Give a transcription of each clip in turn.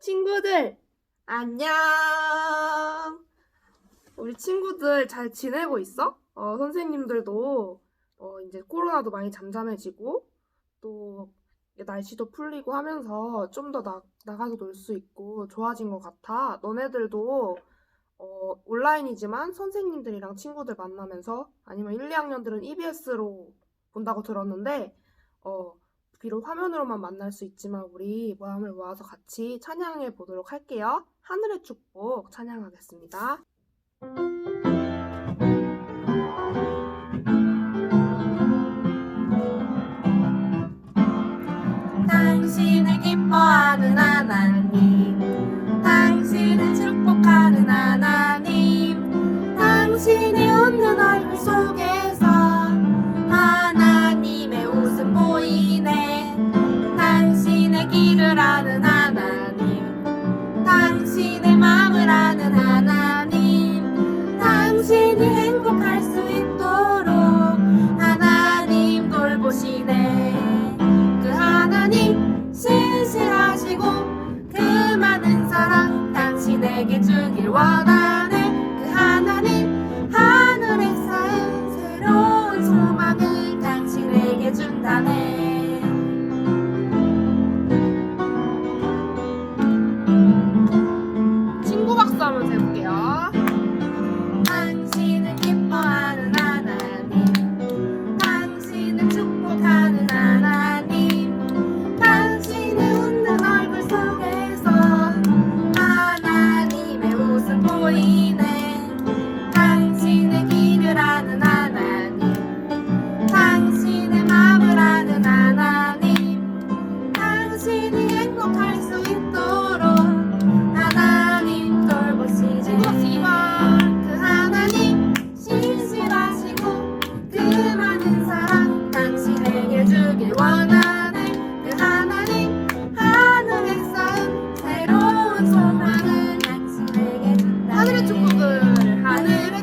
친구들, 안녕! 우리 친구들 잘 지내고 있어? 선생님들도 이제 코로나도 많이 잠잠해지고 또 날씨도 풀리고 하면서 좀 더 나가서 놀 수 있고 좋아진 것 같아. 너네들도 온라인이지만 선생님들이랑 친구들 만나면서 아니면 1, 2학년들은 EBS로 본다고 들었는데 어, 비록 화면으로만 만날 수 있지만 우리 마음을 모아서 같이 찬양해 보도록 할게요. 하늘의 축복 찬양하겠습니다. 당신을 기뻐하는 하나님, 당신을 축복하는 하나님, 당신의 웃는 얼굴 속에서 하나님의 웃음 보이네. 당신의 길을 아는 하나님, 당신의 마음을 아는 하나님, 당신이 행복할 수 있도록 하나님 돌보시네. 그 하나님 신실하시고 그 많은 사랑 당신에게 주길 원하네. 그 하나님 하늘에 쌓은 새로운 소망을 당신에게 준다네. 친구 박수 한번 해볼게요. 당신을 기뻐하는 하나님, 당신을 축복하는 하나님, 당신의 웃는 얼굴 속에서 하나님의 웃음 보이네. 당신의 길을 아는 하나님, 당신의 마음을 아는 하나님, 당신이 행복할 수 있도록 하나님 돌보시네. 그 하나님 신실하시고 그 많은 사랑 당신에게 주길 원하네. 그 하나님 하늘에 쌓은 새로운 소망을 당신에게 준다. 하늘의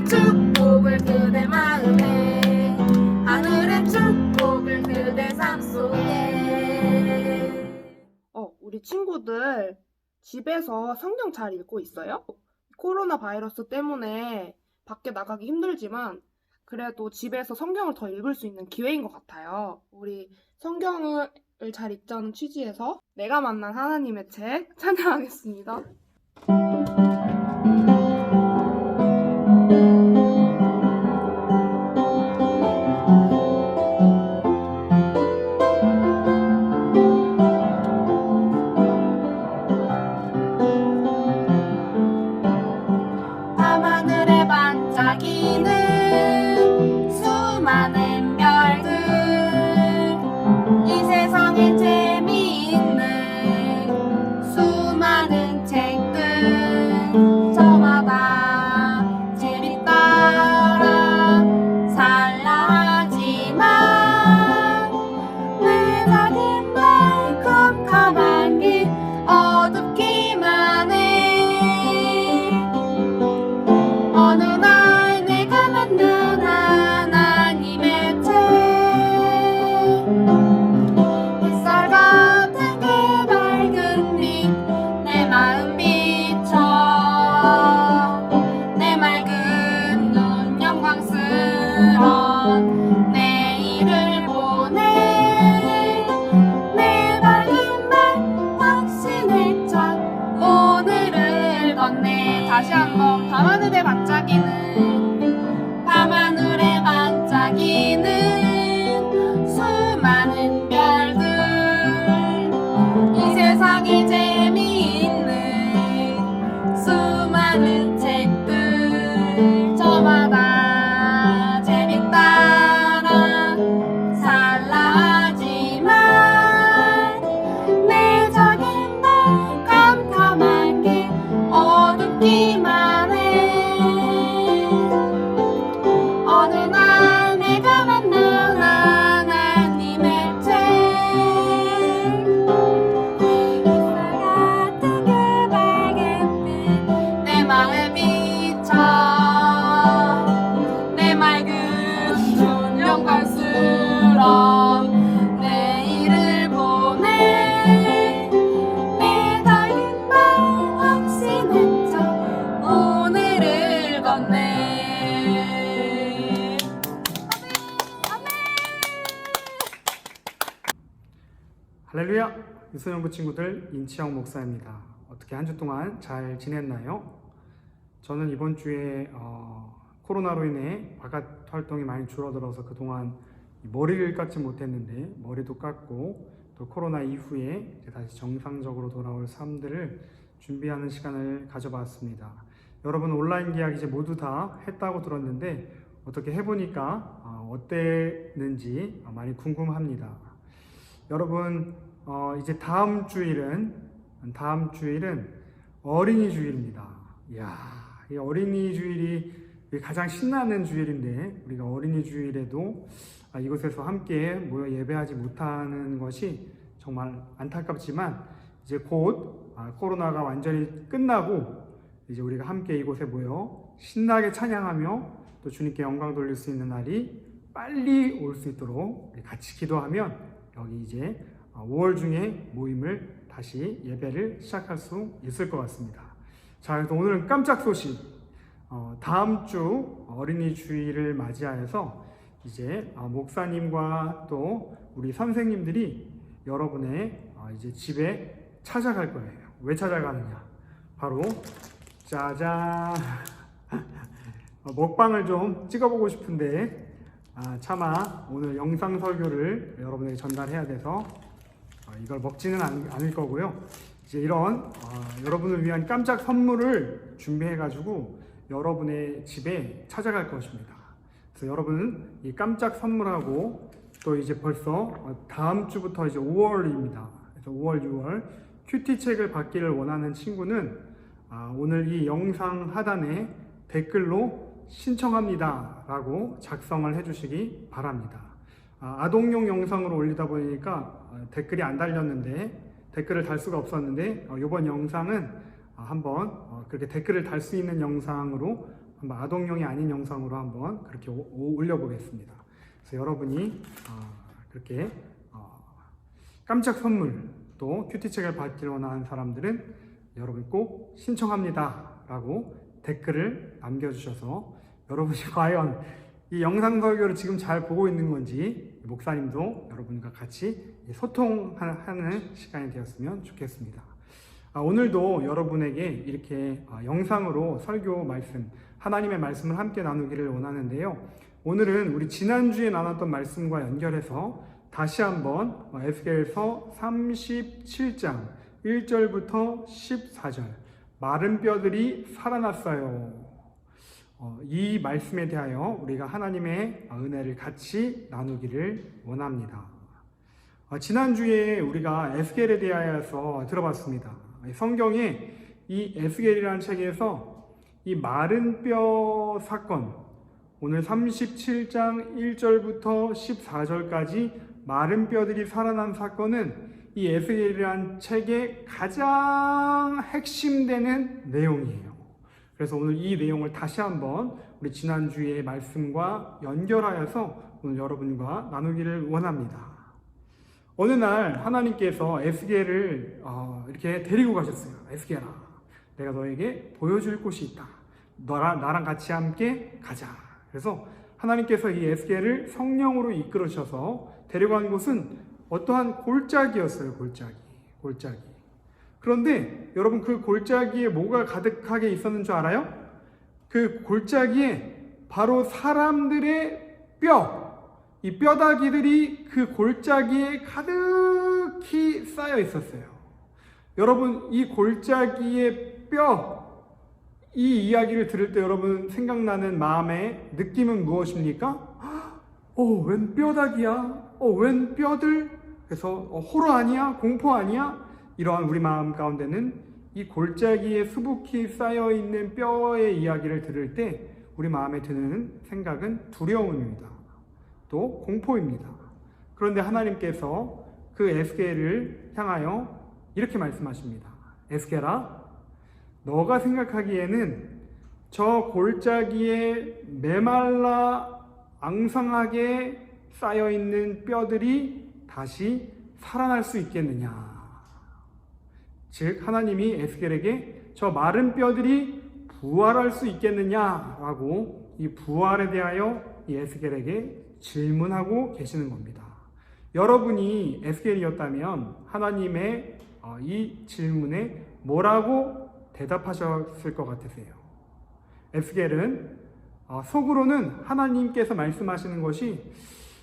축복을 그대 마음에, 하늘의 축복을 그대 삶 속에. 우리 친구들 집에서 성경 잘 읽고 있어요? 코로나 바이러스 때문에 밖에 나가기 힘들지만 그래도 집에서 성경을 더 읽을 수 있는 기회인 것 같아요. 우리 성경을 잘 읽자는 취지에서 내가 만난 하나님의 책 찬양하겠습니다. 밤하늘에 반짝이는 수많은 별들, 이 세상에 재미있는 수많은 책들, 저마다 재밌다라 살라 하지만 내 작은 발 컴컴한 길 어둡기만 해. 어느 날 내가 만난 하나님의 책, 햇살 같은 그 밝은 빛 내 마음 비춰, 내 맑은 눈 영광스런 내일을 보내. 내 밝은 날 확신에 차 오늘을 걷네. 다시 한번 밤하늘에 반짝이는, 밤하늘에 반짝이는 수많은 별들, 이 세상에 재미있는 수많은 책들, 저마다 재밌다라 살라 하지만 내 작은 발 깜깜한 길 어둡기만 해. 어느 날 내가 만난 유소년부 친구들 인치영 목사입니다. 어떻게 한 주 동안 잘 지냈나요? 저는 이번 주에 코로나로 인해 바깥 활동이 많이 줄어들어서 그동안 머리를 깎지 못했는데 머리도 깎고 또 코로나 이후에 이제 다시 정상적으로 돌아올 삶들을 준비하는 시간을 가져봤습니다. 여러분 온라인 계약 이제 모두 다 했다고 들었는데 어떻게 해보니까 어땠는지 많이 궁금합니다. 여러분 이제 다음 주일은 어린이 주일입니다. 이야, 이 어린이 주일이 가장 신나는 주일인데 우리가 어린이 주일에도 이곳에서 함께 모여 예배하지 못하는 것이 정말 안타깝지만 이제 곧 코로나가 완전히 끝나고 이제 우리가 함께 이곳에 모여 신나게 찬양하며 또 주님께 영광 돌릴 수 있는 날이 빨리 올 수 있도록 같이 기도하면 여기 이제 5월 중에 모임을 다시 예배를 시작할 수 있을 것 같습니다. 자, 그래서 오늘은 깜짝 소식. 다음 주 어린이 주일을 맞이하여서 이제 목사님과 또 우리 선생님들이 여러분의 이제 집에 찾아갈 거예요. 왜 찾아가느냐? 바로 짜잔! 먹방을 좀 찍어보고 싶은데 차마 오늘 영상 설교를 여러분에게 전달해야 돼서 이걸 먹지는 않을 거고요. 이제 이런 여러분을 위한 깜짝 선물을 준비해가지고 여러분의 집에 찾아갈 것입니다. 그래서 여러분은 이 깜짝 선물하고 또 이제 벌써 다음 주부터 이제 5월입니다. 그래서 5월, 6월 큐티 책을 받기를 원하는 친구는 오늘 이 영상 하단에 댓글로 신청합니다 라고 작성을 해주시기 바랍니다. 아동용 영상으로 올리다 보니까 댓글이 안 달렸는데 댓글을 달 수가 없었는데 이번 영상은 한번 그렇게 댓글을 달 수 있는 영상으로 한번 아동용이 아닌 영상으로 한번 그렇게 올려보겠습니다. 그래서 여러분이 그렇게 깜짝 선물 또 큐티책을 받기를 원하는 사람들은 여러분 꼭 신청합니다 라고 댓글을 남겨주셔서 여러분이 과연 이 영상 설교를 지금 잘 보고 있는 건지 목사님도 여러분과 같이 소통하는 시간이 되었으면 좋겠습니다. 오늘도 여러분에게 이렇게 영상으로 설교 말씀, 하나님의 말씀을 함께 나누기를 원하는데요. 오늘은 우리 지난주에 나눴던 말씀과 연결해서 다시 한번 에스겔서 37장 1절부터 14절 마른 뼈들이 살아났어요. 이 말씀에 대하여 우리가 하나님의 은혜를 같이 나누기를 원합니다. 지난주에 우리가 에스겔에 대하여서 들어봤습니다. 성경에 이 에스겔이라는 책에서 이 마른 뼈 사건, 오늘 37장 1절부터 14절까지 마른 뼈들이 살아난 사건은 이 에스겔이라는 책의 가장 핵심되는 내용이에요. 그래서 오늘 이 내용을 다시 한번 우리 지난주의 말씀과 연결하여서 오늘 여러분과 나누기를 원합니다. 어느 날 하나님께서 에스겔을 이렇게 데리고 가셨어요. 에스겔아, 내가 너에게 보여줄 곳이 있다. 나랑 같이 함께 가자. 그래서 하나님께서 이 에스겔을 성령으로 이끌으셔서 데려간 곳은 어떠한 골짜기였어요. 골짜기. 그런데 여러분 그 골짜기에 뭐가 가득하게 있었는 줄 알아요? 그 골짜기에 바로 사람들의 이 뼈다귀들이 그 골짜기에 가득히 쌓여 있었어요. 여러분 이 골짜기의 이 이야기를 들을 때 여러분 생각나는 마음의 느낌은 무엇입니까? 웬 뼈다귀야? 웬 뼈들? 그래서 호러 아니야? 공포 아니야? 이러한 우리 마음 가운데는 이 골짜기에 수북히 쌓여있는 뼈의 이야기를 들을 때 우리 마음에 드는 생각은 두려움입니다. 또 공포입니다. 그런데 하나님께서 그 에스겔을 향하여 이렇게 말씀하십니다. 에스겔아, 너가 생각하기에는 저 골짜기에 메말라 앙상하게 쌓여있는 뼈들이 다시 살아날 수 있겠느냐. 즉 하나님이 에스겔에게 저 마른 뼈들이 부활할 수 있겠느냐라고 이 부활에 대하여 이 에스겔에게 질문하고 계시는 겁니다. 여러분이 에스겔이었다면 하나님의 이 질문에 뭐라고 대답하셨을 것 같으세요? 에스겔은 속으로는 하나님께서 말씀하시는 것이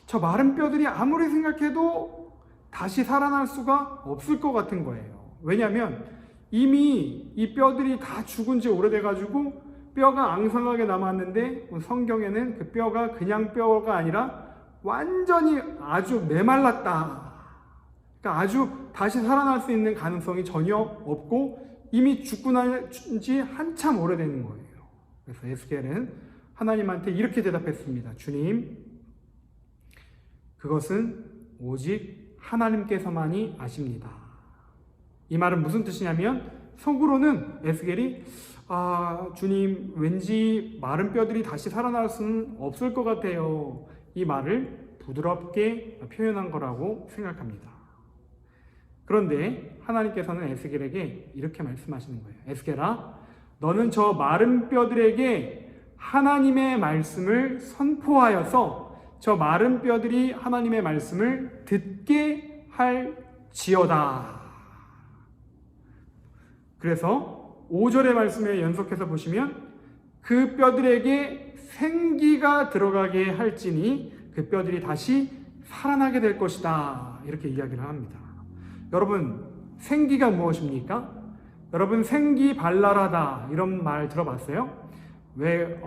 저 마른 뼈들이 아무리 생각해도 다시 살아날 수가 없을 것 같은 거예요. 왜냐하면 이미 이 뼈들이 다 죽은 지 오래돼가지고 뼈가 앙상하게 남았는데 성경에는 그 뼈가 그냥 뼈가 아니라 완전히 아주 메말랐다. 그러니까 아주 다시 살아날 수 있는 가능성이 전혀 없고 이미 죽고 난 지 한참 오래되는 거예요. 그래서 에스겔은 하나님한테 이렇게 대답했습니다. 주님, 그것은 오직 하나님께서만이 아십니다. 이 말은 무슨 뜻이냐면 속으로는 에스겔이 주님, 왠지 마른 뼈들이 다시 살아날 수는 없을 것 같아요. 이 말을 부드럽게 표현한 거라고 생각합니다. 그런데 하나님께서는 에스겔에게 이렇게 말씀하시는 거예요. 에스겔아, 너는 저 마른 뼈들에게 하나님의 말씀을 선포하여서 저 마른 뼈들이 하나님의 말씀을 듣게 할지어다. 그래서 5절의 말씀에 연속해서 보시면 그 뼈들에게 생기가 들어가게 할지니 그 뼈들이 다시 살아나게 될 것이다. 이렇게 이야기를 합니다. 여러분, 생기가 무엇입니까? 여러분, 생기 발랄하다 이런 말 들어봤어요? 왜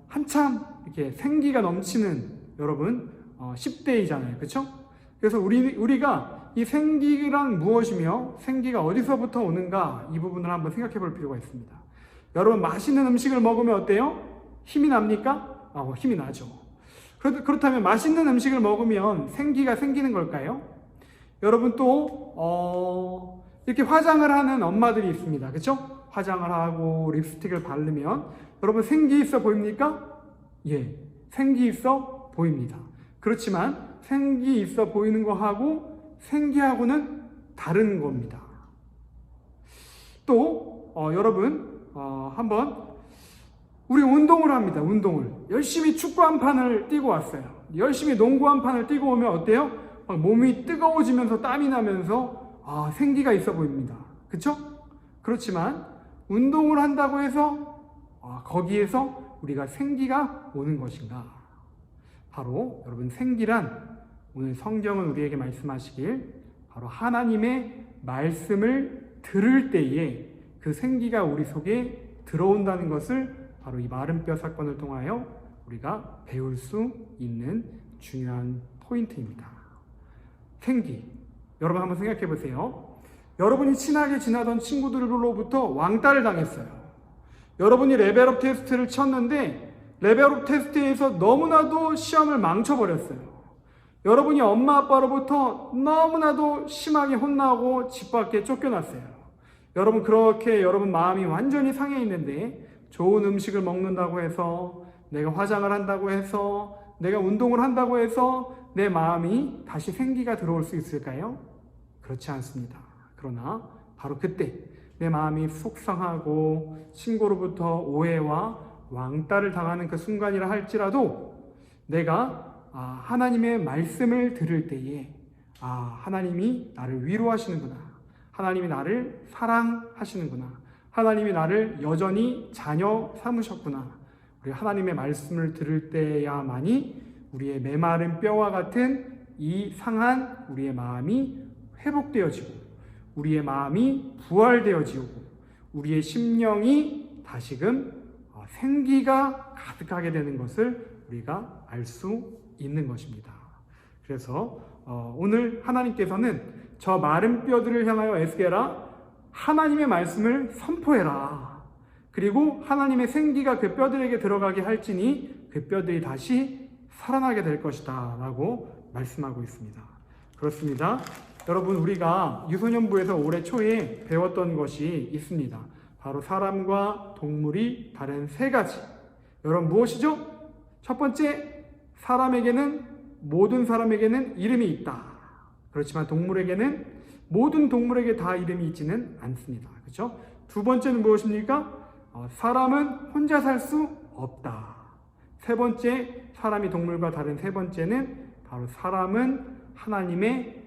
한참 이렇게 생기가 넘치는 여러분 10대이잖아요. 그렇죠? 그래서 우리가 이 생기란 무엇이며 생기가 어디서부터 오는가 이 부분을 한번 생각해 볼 필요가 있습니다. 여러분, 맛있는 음식을 먹으면 어때요? 힘이 납니까? 힘이 나죠. 그렇다면 맛있는 음식을 먹으면 생기가 생기는 걸까요? 여러분, 또 이렇게 화장을 하는 엄마들이 있습니다. 그렇죠? 화장을 하고 립스틱을 바르면 여러분, 생기 있어 보입니까? 예, 생기 있어 보입니다. 그렇지만 생기 있어 보이는 거하고 생기하고는 다른 겁니다. 또 여러분, 한번 우리 운동을 합니다. 운동을 열심히 축구 한 판을 뛰고 왔어요. 열심히 농구 한 판을 뛰고 오면 어때요? 막 몸이 뜨거워지면서 땀이 나면서 생기가 있어 보입니다. 그렇죠? 그렇지만 운동을 한다고 해서 거기에서 우리가 생기가 오는 것인가? 바로 여러분, 생기란 오늘 성경은 우리에게 말씀하시길 바로 하나님의 말씀을 들을 때에 그 생기가 우리 속에 들어온다는 것을 바로 이 마른 뼈 사건을 통하여 우리가 배울 수 있는 중요한 포인트입니다. 생기. 여러분, 한번 생각해 보세요. 여러분이 친하게 지나던 친구들로부터 왕따를 당했어요. 여러분이 레벨업 테스트를 쳤는데 레벨업 테스트에서 너무나도 시험을 망쳐버렸어요. 여러분이 엄마 아빠로부터 너무나도 심하게 혼나고 집 밖에 쫓겨났어요. 여러분, 그렇게 여러분 마음이 완전히 상해 있는데 좋은 음식을 먹는다고 해서, 내가 화장을 한다고 해서, 내가 운동을 한다고 해서 내 마음이 다시 생기가 들어올 수 있을까요? 그렇지 않습니다. 그러나 바로 그때 내 마음이 속상하고 친구로부터 오해와 왕따를 당하는 그 순간이라 할지라도 내가 하나님의 말씀을 들을 때에 하나님이 나를 위로하시는구나, 하나님이 나를 사랑하시는구나, 하나님이 나를 여전히 자녀 삼으셨구나. 우리 하나님의 말씀을 들을 때야만이 우리의 메마른 뼈와 같은 이 상한 우리의 마음이 회복되어지고 우리의 마음이 부활되어지고 우리의 심령이 다시금 생기가 가득하게 되는 것을 우리가 알 수 있는 것입니다. 그래서 오늘 하나님께서는 저 마른 뼈들을 향하여 에스겔아, 하나님의 말씀을 선포해라. 그리고 하나님의 생기가 그 뼈들에게 들어가게 할지니 그 뼈들이 다시 살아나게 될 것이다 라고 말씀하고 있습니다. 그렇습니다. 여러분, 우리가 유소년부에서 올해 초에 배웠던 것이 있습니다. 바로 사람과 동물이 다른 세 가지. 여러분, 무엇이죠? 첫 번째, 모든 사람에게는 이름이 있다. 그렇지만 모든 동물에게 다 이름이 있지는 않습니다. 그렇죠? 두 번째는 무엇입니까? 사람은 혼자 살 수 없다. 세 번째, 사람이 동물과 다른 세 번째는 바로 사람은 하나님의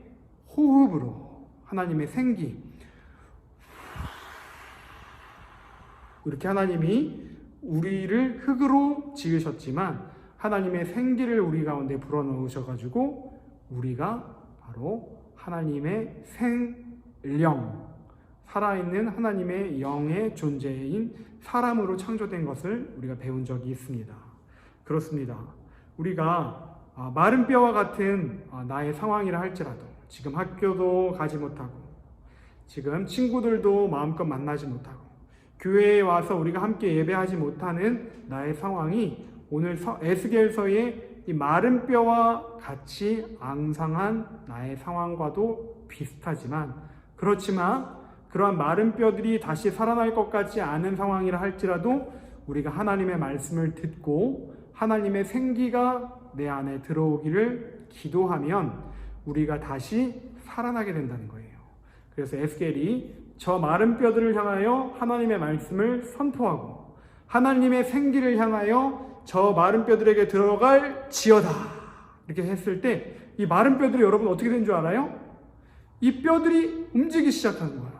호흡으로, 하나님의 생기, 이렇게 하나님이 우리를 흙으로 지으셨지만 하나님의 생기를 우리 가운데 불어넣으셔가지고 우리가 바로 하나님의 생령, 살아있는 하나님의 영의 존재인 사람으로 창조된 것을 우리가 배운 적이 있습니다. 그렇습니다. 우리가 마른 뼈와 같은 나의 상황이라 할지라도 지금 학교도 가지 못하고 지금 친구들도 마음껏 만나지 못하고 교회에 와서 우리가 함께 예배하지 못하는 나의 상황이 오늘 에스겔서의 이 마른 뼈와 같이 앙상한 나의 상황과도 비슷하지만, 그렇지만 그러한 마른 뼈들이 다시 살아날 것 같지 않은 상황이라 할지라도 우리가 하나님의 말씀을 듣고 하나님의 생기가 내 안에 들어오기를 기도하면 우리가 다시 살아나게 된다는 거예요. 그래서 에스겔이 저 마른 뼈들을 향하여 하나님의 말씀을 선포하고 하나님의 생기를 향하여 저 마른 뼈들에게 들어갈 지어다 이렇게 했을 때 이 마른 뼈들이 여러분 어떻게 된 줄 알아요? 이 뼈들이 움직이기 시작하는 거예요.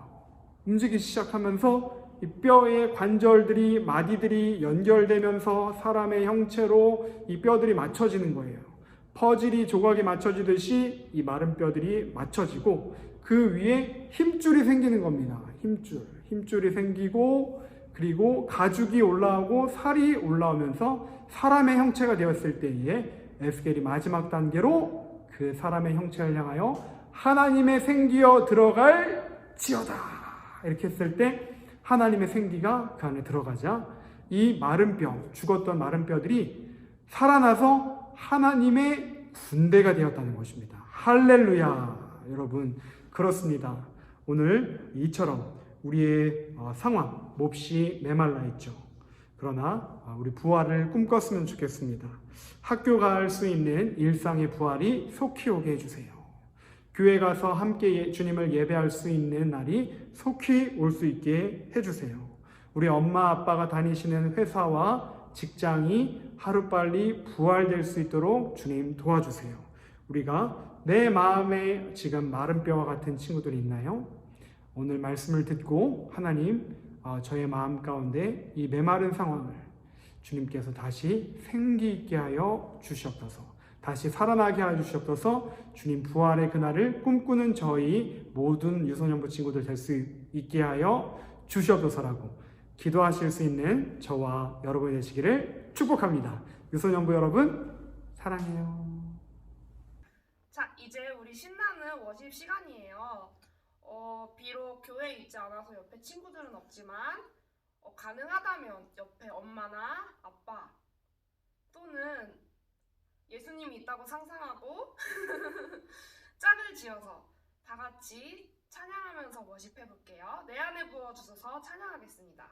움직이기 시작하면서 이 뼈의 관절들이, 마디들이 연결되면서 사람의 형체로 이 뼈들이 맞춰지는 거예요. 퍼즐이 조각이 맞춰지듯이 이 마른 뼈들이 맞춰지고 그 위에 힘줄이 생기는 겁니다. 힘줄이 생기고 그리고 가죽이 올라오고 살이 올라오면서 사람의 형체가 되었을 때에 에스겔이 마지막 단계로 그 사람의 형체를 향하여 하나님의 생기여 들어갈 지어다 이렇게 했을 때 하나님의 생기가 그 안에 들어가자 이 마른 뼈, 죽었던 마른 뼈들이 살아나서 하나님의 군대가 되었다는 것입니다. 할렐루야. 여러분, 그렇습니다. 오늘 이처럼 우리의 상황 몹시 메말라 있죠. 그러나 우리 부활을 꿈꿨으면 좋겠습니다. 학교 갈 수 있는 일상의 부활이 속히 오게 해주세요. 교회 가서 함께 주님을 예배할 수 있는 날이 속히 올 수 있게 해주세요. 우리 엄마 아빠가 다니시는 회사와 직장이 하루빨리 부활될 수 있도록 주님 도와주세요. 우리가 내 마음에 지금 마른 뼈와 같은 친구들이 있나요? 오늘 말씀을 듣고 하나님 저의 마음 가운데 이 메마른 상황을 주님께서 다시 생기 있게 하여 주시옵소서. 다시 살아나게 하여 주시옵소서. 주님 부활의 그날을 꿈꾸는 저희 모든 유소년부 친구들 될 수 있게 하여 주시옵소서라고 기도하실 수 있는 저와 여러분이 되시기를 축복합니다. 유소년부 여러분 사랑해요. 자, 이제 우리 신나는 워십 시간이에요. 비록 교회에 있지 않아서 옆에 친구들은 없지만 가능하다면 옆에 엄마나 아빠 또는 예수님이 있다고 상상하고 짝을 지어서 다 같이 찬양하면서 워십해 볼게요. 내 안에 부어주셔서 찬양하겠습니다.